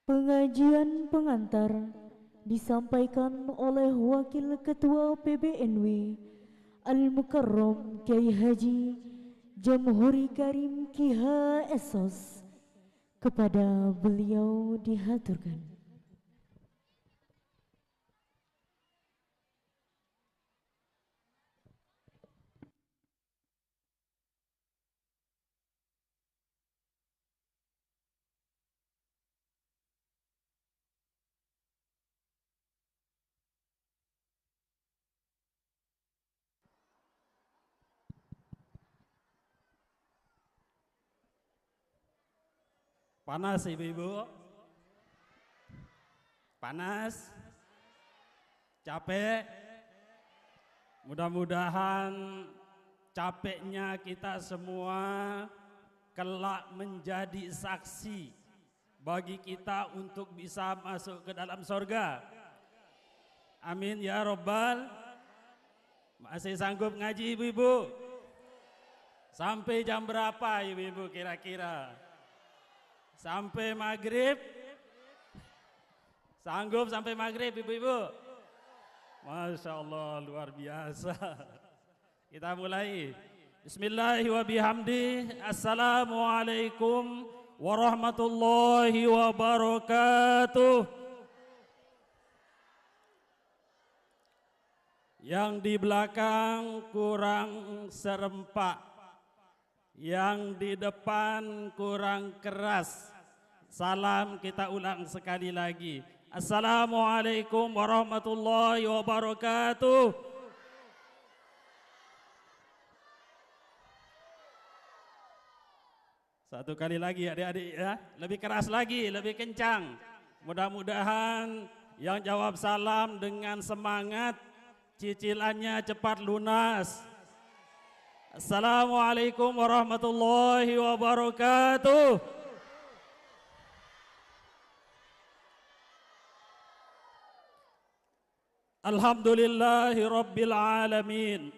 Pengajian pengantar disampaikan oleh Wakil Ketua PBNW Al-Mukarram Kiai Haji Jamhuri Karim Kiha Esos. Kepada beliau dihaturkan. Panas ibu-ibu, panas, capek, mudah-mudahan capeknya kita semua kelak menjadi saksi bagi kita untuk bisa masuk ke dalam surga. Amin ya Rabbal. Masih sanggup ngaji ibu-ibu? Sampai jam berapa ibu-ibu kira-kira? Sampai maghrib? Sanggup sampai maghrib ibu-ibu? Masya Allah luar biasa. Kita mulai. Bismillahirrahmanirrahim. Assalamualaikum warahmatullahi wabarakatuh. Yang di belakang kurang serempak, yang di depan kurang keras. Salam kita ulang sekali lagi. Assalamualaikum warahmatullahi wabarakatuh. Satu kali lagi adik-adik ya, lebih keras lagi, lebih kencang. Mudah-mudahan yang jawab salam dengan semangat, cicilannya cepat lunas. Assalamualaikum warahmatullahi wabarakatuh. Alhamdulillahi rabbil alamin.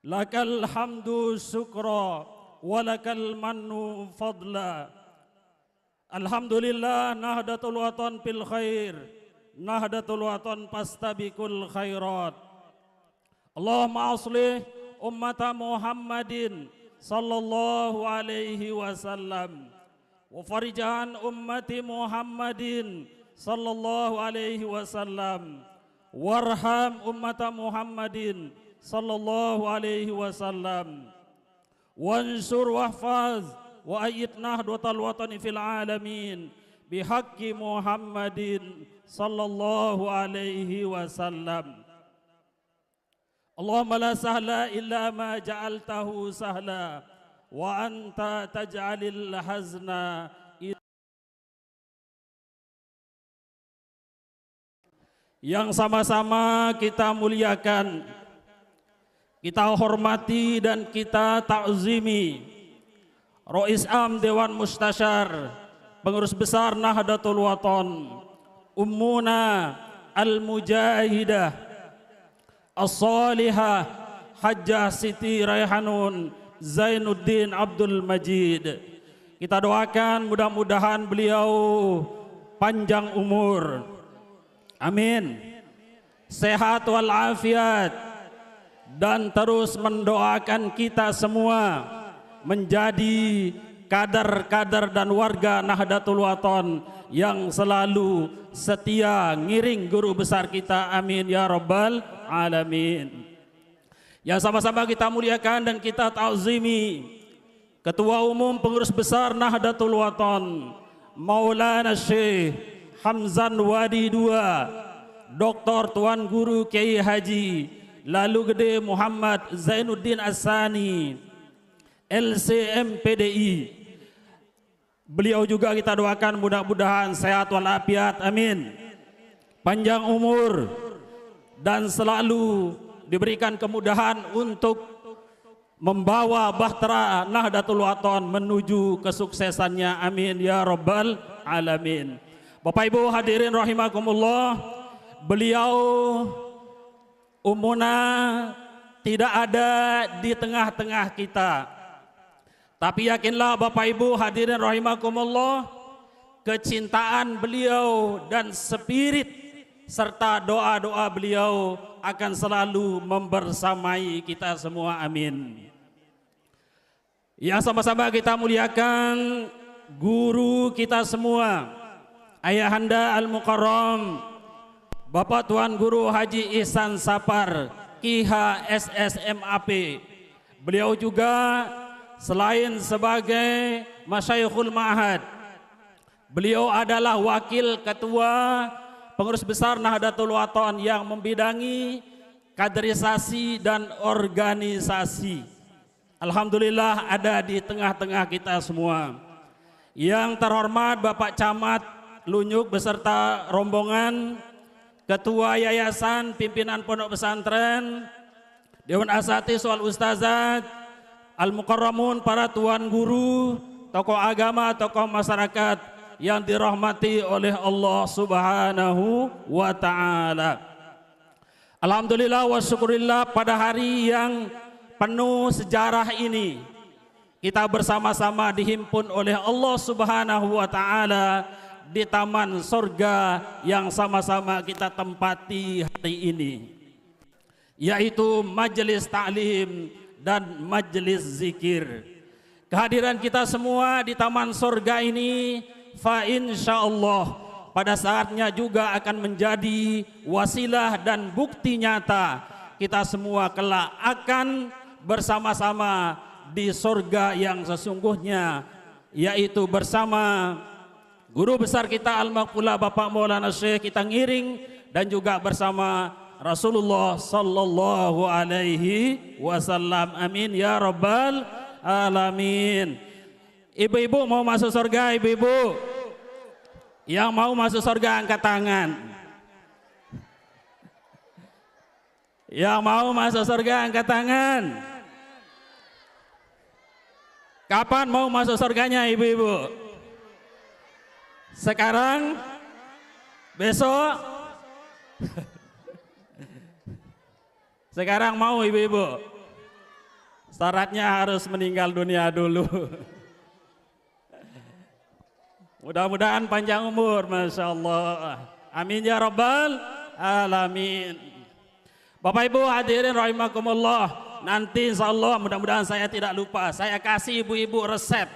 Lakal hamdu syukra walakal mannu fadla. Alhamdulillah nahdatul watan fil khair, nahdatul watan pastabikul khairat. Allahumma aslih ummata Muhammadin sallallahu alaihi wasallam wa farijan ummati Muhammadin sallallahu alaihi wasallam warham ummata Muhammadin sallallahu alaihi wasallam wansur wahfaz wa ayyid nahdwatal watani fil alamin bihaqqi Muhammadin sallallahu alaihi wasallam. Allahumma la sahla illa ma ja'altahu sahla wa anta taj'alil hazna. Yang sama-sama kita muliakan, kita hormati dan kita ta'zimi Rais Am Dewan Mustasyar, Pengurus Besar Nahdlatul Watan, Ummuna Al-Mujahidah As-Salihah Hajjah Siti Raihanun Zainuddin Abdul Majid. Kita doakan mudah-mudahan beliau panjang umur, amin, sehat walafiat, dan terus mendoakan kita semua menjadi kader-kader dan warga Nahdlatul Watan yang selalu setia ngiring guru besar kita, amin ya Rabbal alamin. Yang sama-sama kita muliakan dan kita ta'zimi Ketua Umum Pengurus Besar Nahdlatul Watan Maulana Syekh Hamzan Wadi II, Dr. Tuan Guru Kiai Haji Lalu Gede Muhammad Zainuddin Asani LCM PDI. Beliau juga kita doakan mudah-mudahan sehat walafiat, amin, panjang umur, dan selalu diberikan kemudahan untuk membawa bahtera Nahdlatul Watan menuju kesuksesannya, amin ya Rabbal alamin. Bapak Ibu hadirin rahimakumullah, beliau Ummuna tidak ada di tengah-tengah kita. Tapi yakinlah Bapak Ibu hadirin rahimakumullah, kecintaan beliau dan spirit serta doa-doa beliau akan selalu membersamai kita semua, amin. Yang sama-sama kita muliakan guru kita semua, Ayahanda Al-Mukarram Bapak Tuan Guru Haji Ihsan Sapar KH-SSMAP. Beliau juga selain sebagai Masyayikhul Ma'had, beliau adalah wakil ketua pengurus besar Nahdlatul Wathon yang membidangi kaderisasi dan organisasi. Alhamdulillah ada di tengah-tengah kita semua. Yang terhormat Bapak Camat Lunyuk beserta rombongan, Ketua Yayasan, Pimpinan Pondok Pesantren, Dewan Asatidz wal Ustazat, Al-Mukarramun, para tuan guru, tokoh agama, tokoh masyarakat yang dirahmati oleh Allah Subhanahu wa Ta'ala. Alhamdulillah wa syukurillah, pada hari yang penuh sejarah ini kita bersama-sama dihimpun oleh Allah Subhanahu wa Ta'ala di taman surga yang sama-sama kita tempati hari ini, yaitu majelis ta'lim dan majelis zikir. Kehadiran kita semua di taman surga ini fa insyaallah pada saatnya juga akan menjadi wasilah dan bukti nyata kita semua kelak akan bersama-sama di surga yang sesungguhnya, yaitu bersama guru besar kita Al-Maqfula Bapak Maulana Syekh kita ngiring, dan juga bersama Rasulullah sallallahu alaihi wasallam, amin ya rabbal alamin. Ibu-ibu mau masuk surga? Ibu-ibu yang mau masuk surga angkat tangan. Yang mau masuk surga angkat tangan. Kapan mau masuk surganya ibu-ibu? Sekarang? Besok? Sekarang mau ibu-ibu? Syaratnya harus meninggal dunia dulu. Mudah-mudahan panjang umur, Masya Allah. Amin ya rabbal alamin. Bapak Ibu hadirin rahimakumullah. Nanti insya Allah mudah-mudahan saya tidak lupa, saya kasih ibu-ibu resep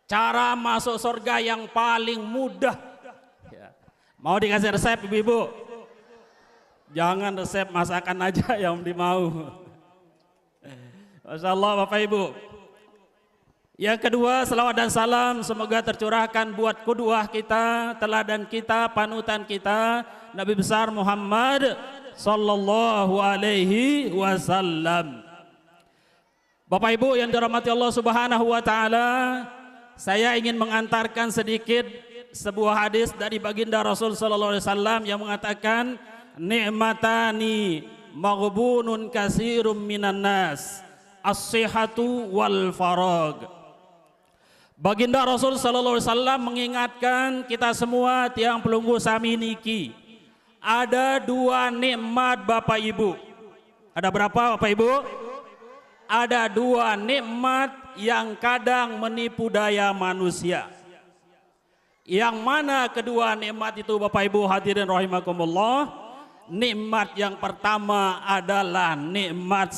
cara masuk surga yang paling mudah. Mau dikasih resep ibu-ibu? Jangan resep masakan aja yang dimau. Masya Allah Bapak Ibu. Yang kedua, selawat dan salam semoga tercurahkan buat qudwah kita, teladan kita, panutan kita, Nabi besar Muhammad sallallahu alaihi wasallam. Bapak Ibu yang dirahmati Allah Subhanahu wa Ta'ala, saya ingin mengantarkan sedikit sebuah hadis dari baginda Rasul sallallahu alaihi wasallam yang mengatakan, ni'matani maghbunun katsirum minan nas, as-sihhatu wal farag. Baginda Rasul sallallahu alaihi wasallam mengingatkan kita semua tiang pelunggu sami niki, ada dua nikmat Bapak Ibu. Ada berapa Bapak Ibu? Ada dua nikmat yang kadang menipu daya manusia. Yang mana kedua nikmat itu Bapak Ibu hadirin rahimakumullah? Nikmat yang pertama adalah nikmat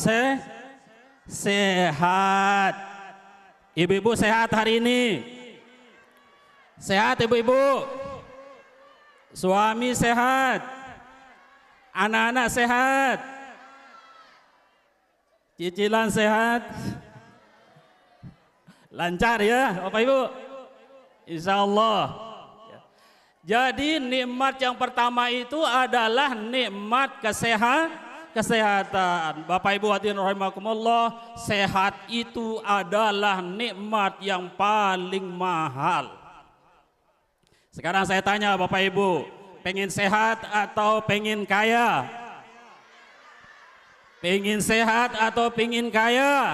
sehat. Ibu-ibu sehat hari ini? Sehat ibu-ibu? Suami sehat? Anak-anak sehat? Cicilan sehat? Lancar ya Bapak Ibu? Insya Allah. Jadi nikmat yang pertama itu adalah nikmat kesehatan. Bapak Ibu hadirin rahimakumullah, sehat itu adalah nikmat yang paling mahal. Sekarang saya tanya Bapak Ibu, pengen sehat atau pengen kaya? Pengen sehat atau pengen kaya?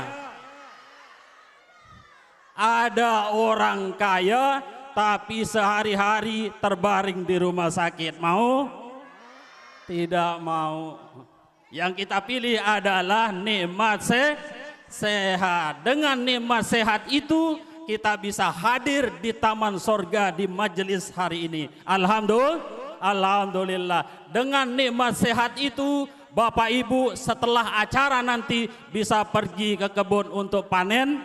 Ada orang kaya tapi sehari-hari terbaring di rumah sakit. Mau? Tidak mau. Yang kita pilih adalah nikmat sehat. Dengan nikmat sehat itu kita bisa hadir di taman sorga di majelis hari ini. Alhamdulillah. Dengan nikmat sehat itu, Bapak Ibu setelah acara nanti bisa pergi ke kebun untuk panen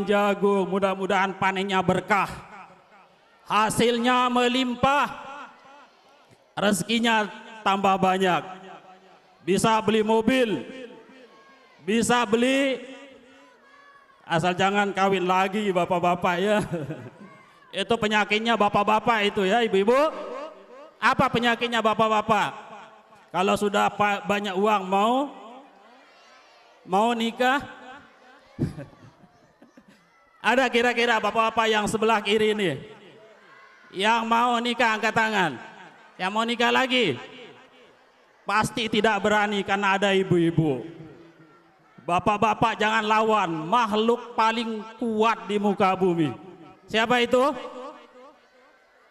jagung. Mudah-mudahan panennya berkah, hasilnya melimpah, rezekinya tambah banyak, bisa beli mobil, bisa beli, asal jangan kawin lagi bapak-bapak ya. Itu penyakitnya bapak-bapak itu ya, ibu-ibu. Apa penyakitnya bapak-bapak? Kalau sudah banyak uang mau nikah? Ada kira-kira bapak-bapak yang sebelah kiri ini yang mau nikah, angkat tangan. Yang mau nikah lagi? Pasti tidak berani karena ada ibu-ibu. Bapak-bapak jangan lawan makhluk paling kuat di muka bumi. Siapa itu?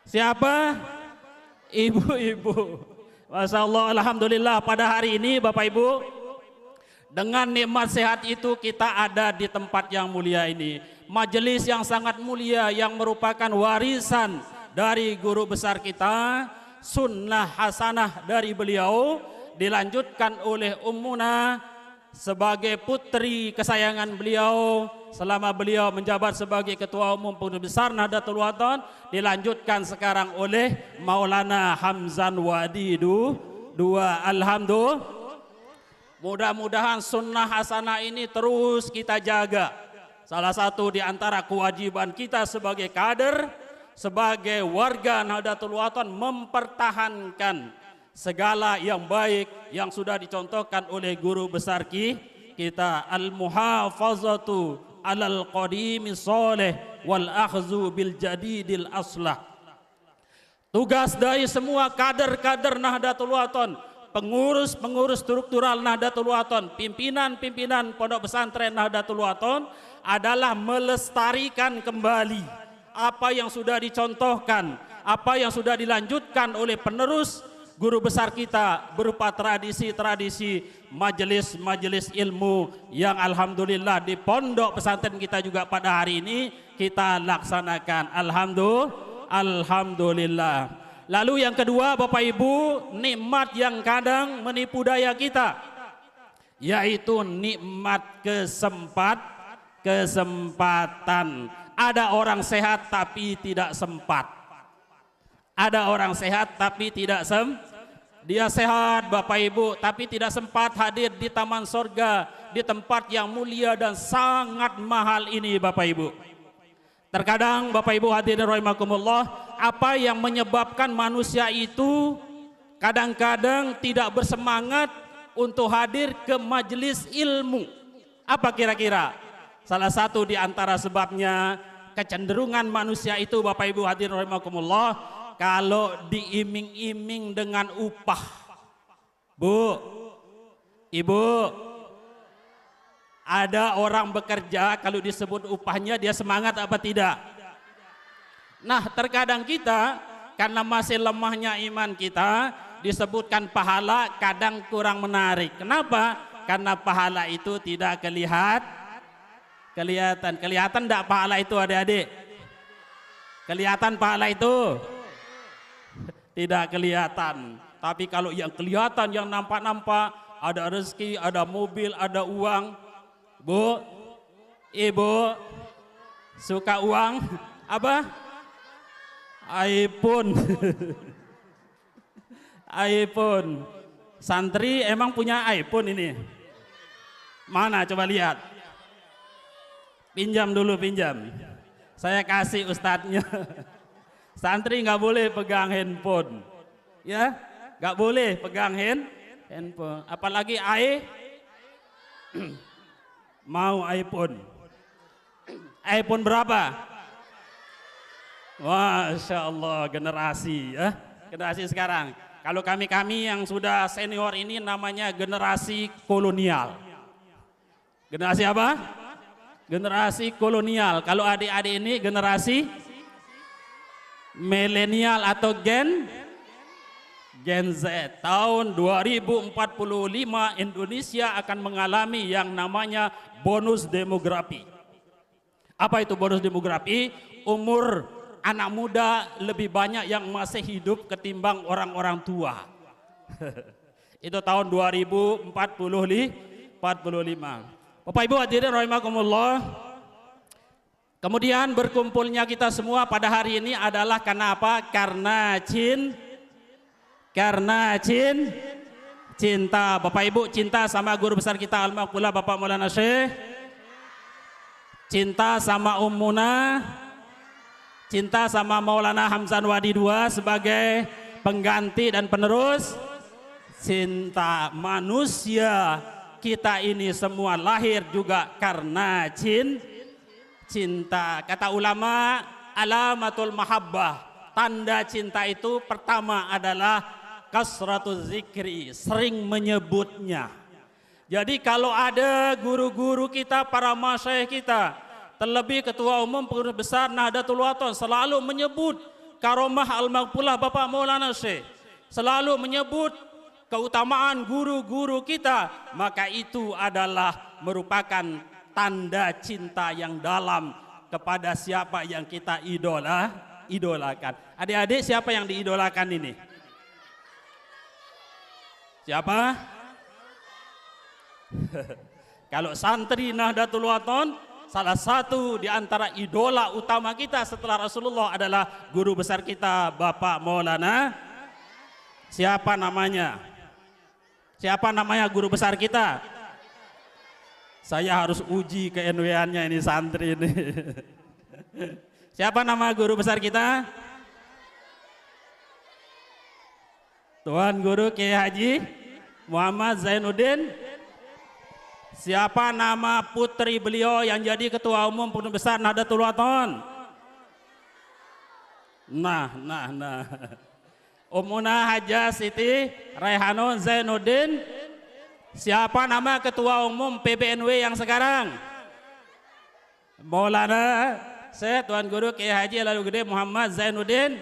Siapa? Ibu-ibu. Masya Allah, alhamdulillah pada hari ini Bapak Ibu, dengan nikmat sehat itu kita ada di tempat yang mulia ini. Majelis yang sangat mulia yang merupakan warisan dari guru besar kita, sunnah hasanah dari beliau, dilanjutkan oleh Ummuna sebagai putri kesayangan beliau selama beliau menjabat sebagai Ketua Umum Pengurus Besar Nahdlatul Ulama, dilanjutkan sekarang oleh Maulana Hamzan Wadidu II. Alhamdulillah. Mudah-mudahan sunnah hasanah ini terus kita jaga. Salah satu di antara kewajiban kita sebagai kader, sebagai warga Nahdlatul Ulama, mempertahankan segala yang baik yang sudah dicontohkan oleh guru besar kita, al-muhafazatu alal qadimi sholih wal akhzu bil jadidil aslah. Tugas dari semua kader-kader Nahdlatul Ulama, pengurus-pengurus struktural Nahdlatul Ulama, pimpinan-pimpinan pondok pesantren Nahdlatul Ulama adalah melestarikan kembali apa yang sudah dicontohkan, apa yang sudah dilanjutkan oleh penerus guru besar kita berupa tradisi-tradisi majelis-majelis ilmu yang alhamdulillah di pondok pesantren kita juga pada hari ini kita laksanakan. Alhamdulillah. Lalu yang kedua Bapak Ibu, nikmat yang kadang menipu daya kita, yaitu nikmat kesempatan. Ada orang sehat tapi tidak sempat. Ada orang sehat tapi tidak dia sehat Bapak Ibu tapi tidak sempat hadir di taman sorga, di tempat yang mulia dan sangat mahal ini Bapak Ibu. Terkadang Bapak Ibu hadirin rahimakumullah, apa yang menyebabkan manusia itu kadang-kadang tidak bersemangat untuk hadir ke majelis ilmu? Apa kira-kira? Salah satu di antara sebabnya kecenderungan manusia itu Bapak Ibu hadirin rahimakumullah, kalau diiming-iming dengan upah. Bu, Ibu, ada orang bekerja kalau disebut upahnya dia semangat apa tidak? Nah, terkadang kita karena masih lemahnya iman kita, disebutkan pahala kadang kurang menarik. Kenapa? Karena pahala itu tidak kelihatan. Kelihatan enggak pahala itu adik-adik? Kelihatan pahala itu? Tidak kelihatan. Tapi kalau yang kelihatan, yang nampak-nampak, ada rezeki, ada mobil, ada uang. Bu, Ibu, suka uang? Apa? iPhone. iPhone. Santri emang punya iPhone ini? Mana coba lihat. Pinjam dulu, pinjam. Saya kasih ustadznya. Santri nggak boleh pegang handphone, ya, nggak boleh pegang handphone. Apalagi mau iPhone. iPhone berapa? Masya Allah, generasi ya, generasi sekarang. Kalau kami yang sudah senior ini namanya generasi kolonial. Generasi apa? Generasi kolonial. Kalau adik-adik ini generasi milenial atau Gen Gen Z. Tahun 2045 Indonesia akan mengalami yang namanya bonus demografi. Apa itu bonus demografi? Umur anak muda lebih banyak yang masih hidup ketimbang orang-orang tua. Itu tahun 2045. Bapak Ibu hadirin rahimakumullah. Kemudian berkumpulnya kita semua pada hari ini adalah karena apa? Karena cinta. Bapak Ibu cinta sama guru besar kita Al-Maqbulah Bapak Maulana Syekh. Cinta sama Ummuna. Cinta sama Maulana Hamzan Wadi II sebagai pengganti dan penerus. Cinta manusia kita ini semua lahir juga karena cinta. Kata ulama, alamatul mahabbah, tanda cinta itu pertama adalah kasratuz zikri, sering menyebutnya. Jadi kalau ada guru-guru kita, para masyayikh kita, terlebih ketua umum pengurus besar Nahdlatul Wathon selalu menyebut karomah Al-Maqbulah Bapak Maulana Syekh, selalu menyebut keutamaan guru-guru kita, maka itu adalah merupakan tanda cinta yang dalam kepada siapa yang kita idolakan. Adik-adik, siapa yang diidolakan ini? Siapa? Kalau santri Nahdlatul Wathon, salah satu di antara idola utama kita setelah Rasulullah adalah guru besar kita Bapak Maulana. Siapa namanya? Siapa namanya guru besar kita? Saya harus uji ke NW-annya ini santri ini. Siapa nama guru besar kita? Tuan Guru Kiai Haji Muhammad Zainuddin. Siapa nama putri beliau yang jadi ketua umum pengurus besar Nahdlatul Wathon? Nah. Ummuna Hajah Siti Raihanun Zainuddin. Siapa nama ketua umum PBNW yang sekarang? Maulana Syekh Tuan Guru Kiai Haji Lalu Gede Muhammad Zainuddin.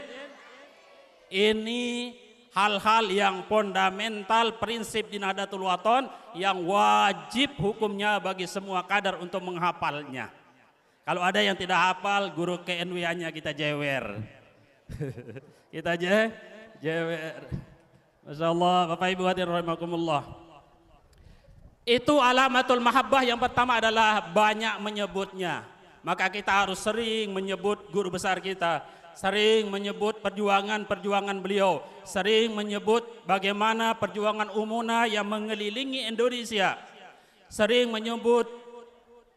Ini hal-hal yang fundamental, prinsip di Nahdlatul Wathon yang wajib hukumnya bagi semua kader untuk menghafalnya. Kalau ada yang tidak hafal, guru KNW-nya kita jewer. Kita jewer. Masya Allah, Bapak Ibu hadirin rahimakumullah. Itu alamatul mahabbah yang pertama adalah banyak menyebutnya. Maka kita harus sering menyebut guru besar kita, sering menyebut perjuangan beliau, sering menyebut bagaimana perjuangan Ummuna yang mengelilingi Indonesia, sering menyebut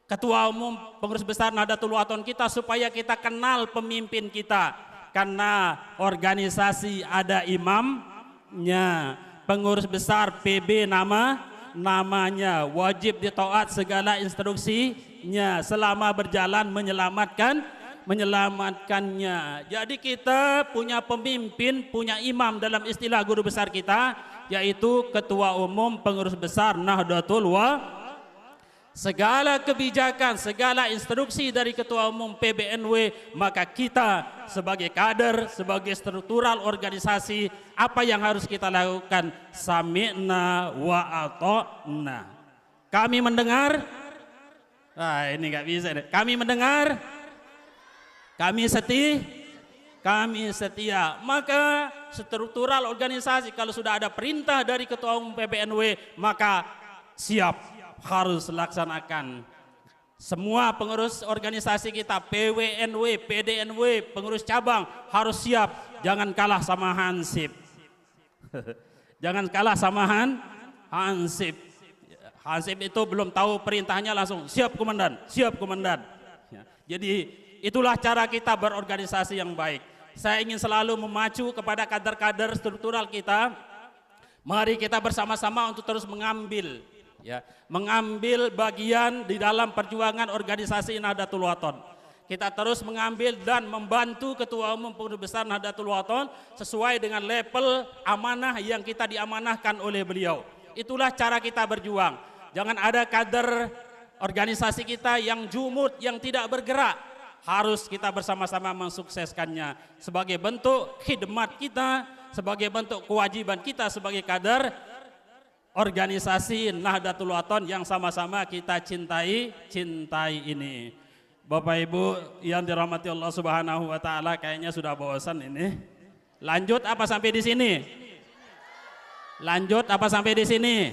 ketua umum pengurus besar Nahdlatul Wathon kita supaya kita kenal pemimpin kita. Karena organisasi ada imamnya, pengurus besar PB namanya, wajib ditaat segala instruksinya selama berjalan menyelamatkannya. Jadi kita punya pemimpin, punya imam dalam istilah guru besar kita, yaitu ketua umum pengurus besar Nahdlatul Wathon. Segala kebijakan, segala instruksi dari ketua umum PBNW, maka kita sebagai kader, sebagai struktural organisasi, apa yang harus kita lakukan? Sami'na wa ata'na. Kami mendengar, ini nggak bisa deh. Kami mendengar, kami setia. Maka struktural organisasi kalau sudah ada perintah dari ketua umum PBNW, maka siap, harus laksanakan. Semua pengurus organisasi kita, PWNW, PDNW, pengurus cabang harus siap. Jangan kalah sama Hansip. Jangan kalah sama Hansip. Hansip itu belum tahu perintahnya langsung siap komandan, siap komandan. Jadi itulah cara kita berorganisasi yang baik. Saya ingin selalu memacu kepada kader-kader struktural kita. Mari kita bersama-sama untuk terus mengambil bagian di dalam perjuangan organisasi Nahdlatul Wathon. Kita terus mengambil dan membantu ketua umum pengurus besar Nahdlatul Wathon sesuai dengan level amanah yang kita diamanahkan oleh beliau. Itulah cara kita berjuang. Jangan ada kader organisasi kita yang jumud, yang tidak bergerak. Harus kita bersama-sama mensukseskannya sebagai bentuk khidmat kita, sebagai bentuk kewajiban kita sebagai kader organisasi Nahdlatul Wathon yang sama-sama kita cintai ini. Bapak Ibu yang dirahmati Allah Subhanahu wa taala, kayaknya sudah bosan ini. Lanjut apa sampai di sini? Lanjut apa sampai di sini?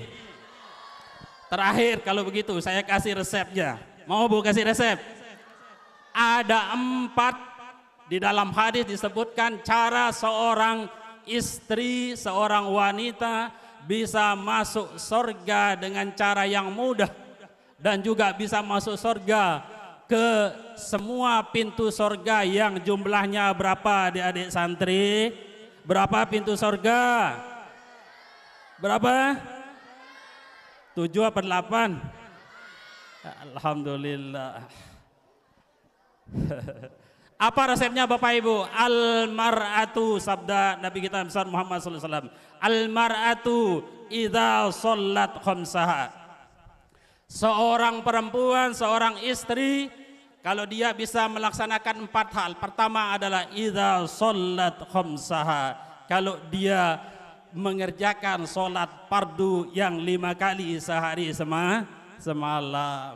Terakhir kalau begitu saya kasih resepnya. Mau Bu kasih resep? Ada 4 di dalam hadis disebutkan cara seorang istri, seorang wanita bisa masuk surga dengan cara yang mudah dan juga bisa masuk surga ke semua pintu surga yang jumlahnya berapa adik-adik santri? Berapa pintu surga? Berapa? 7 apa 8? Alhamdulillah. Apa resepnya Bapak Ibu? Al-mar'atu, sabda Nabi kita besar Muhammad SAW. Al-mar'atu idza shollat khamsaha. Seorang perempuan, seorang istri, kalau dia bisa melaksanakan 4 hal. Pertama adalah idza shollat khamsaha. Kalau dia mengerjakan sholat fardu yang 5 kali sehari semalam.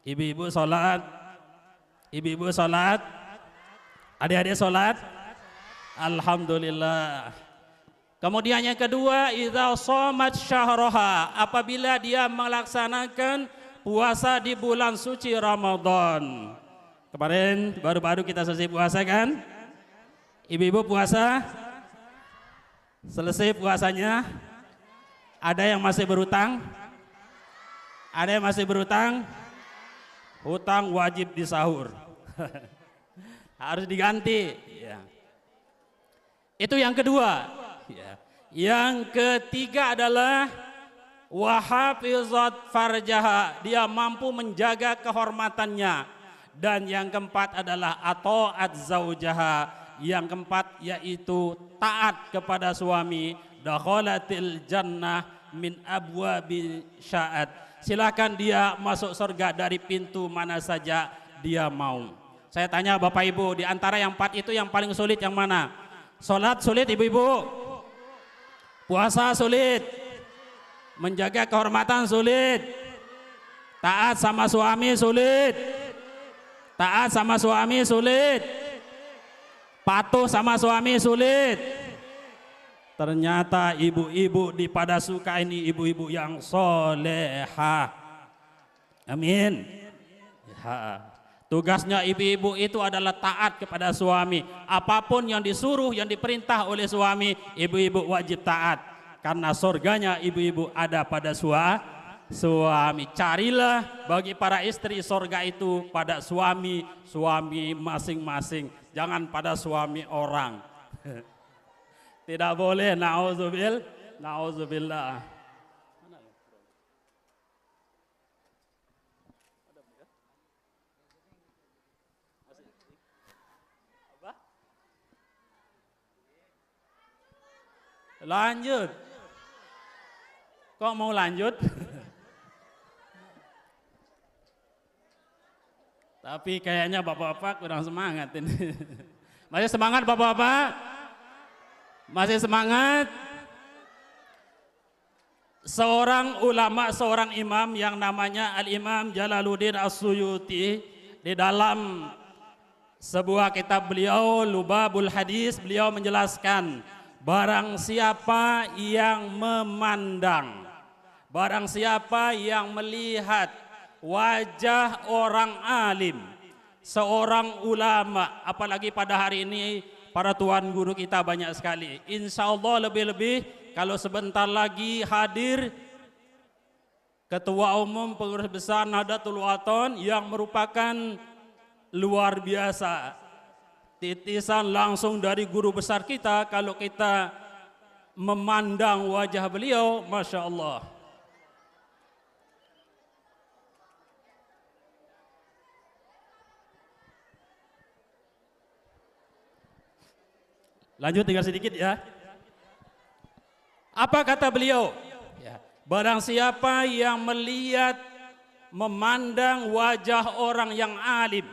Ibu-ibu sholat, ibu-ibu sholat, adik-adik sholat, alhamdulillah. Kemudian yang kedua, idza shamat syahraha, apabila dia melaksanakan puasa di bulan suci Ramadan. Kemarin baru-baru kita selesai puasa kan? Ibu-ibu puasa? Selesai puasanya, ada yang masih berutang? Ada yang masih berutang? Hutang wajib di sahur. Harus diganti. Ya. Itu yang kedua. Ya. Yang ketiga adalah wahafizat farjaha, dia mampu menjaga kehormatannya. Dan yang keempat adalah ataat zaujaha. Yang keempat yaitu taat kepada suami. Dakhalatil jannah min abwabi sya'at. Silakan dia masuk surga dari pintu mana saja dia mau. Saya tanya Bapak Ibu, di antara yang 4 itu yang paling sulit yang mana? Salat sulit ibu-ibu? Puasa sulit? Menjaga kehormatan sulit? Taat sama suami sulit? Taat sama suami sulit? Patuh sama suami sulit? Ternyata ibu-ibu di Padasuka ini ibu-ibu yang solehah. Amin. Ya. Tugasnya ibu-ibu itu adalah taat kepada suami. Apapun yang disuruh, yang diperintah oleh suami, ibu-ibu wajib taat. Karena surganya ibu-ibu ada pada suami. Carilah bagi para istri surga itu pada suami masing-masing. Jangan pada suami orang. Tidak boleh, na'udzubillah. Lanjut. Kok mau lanjut? Tapi kayaknya bapak-bapak kurang semangat ini. Masih semangat bapak-bapak? Masih semangat? Seorang ulama, seorang imam yang namanya Al-Imam Jalaluddin As-Suyuti, di dalam sebuah kitab beliau Lubabul Hadis, beliau menjelaskan, barang siapa yang memandang, barang siapa yang melihat wajah orang alim, seorang ulama, apalagi pada hari ini para tuan guru kita banyak sekali. Insya Allah lebih-lebih kalau sebentar lagi hadir Ketua Umum Pengurus Besar Nahdlatul Wathon yang merupakan luar biasa. Titisan langsung dari guru besar kita, kalau kita memandang wajah beliau, Masya Allah. Lanjut tinggal sedikit ya. Apa kata beliau? Ya. Barang siapa yang melihat, memandang wajah orang yang alim,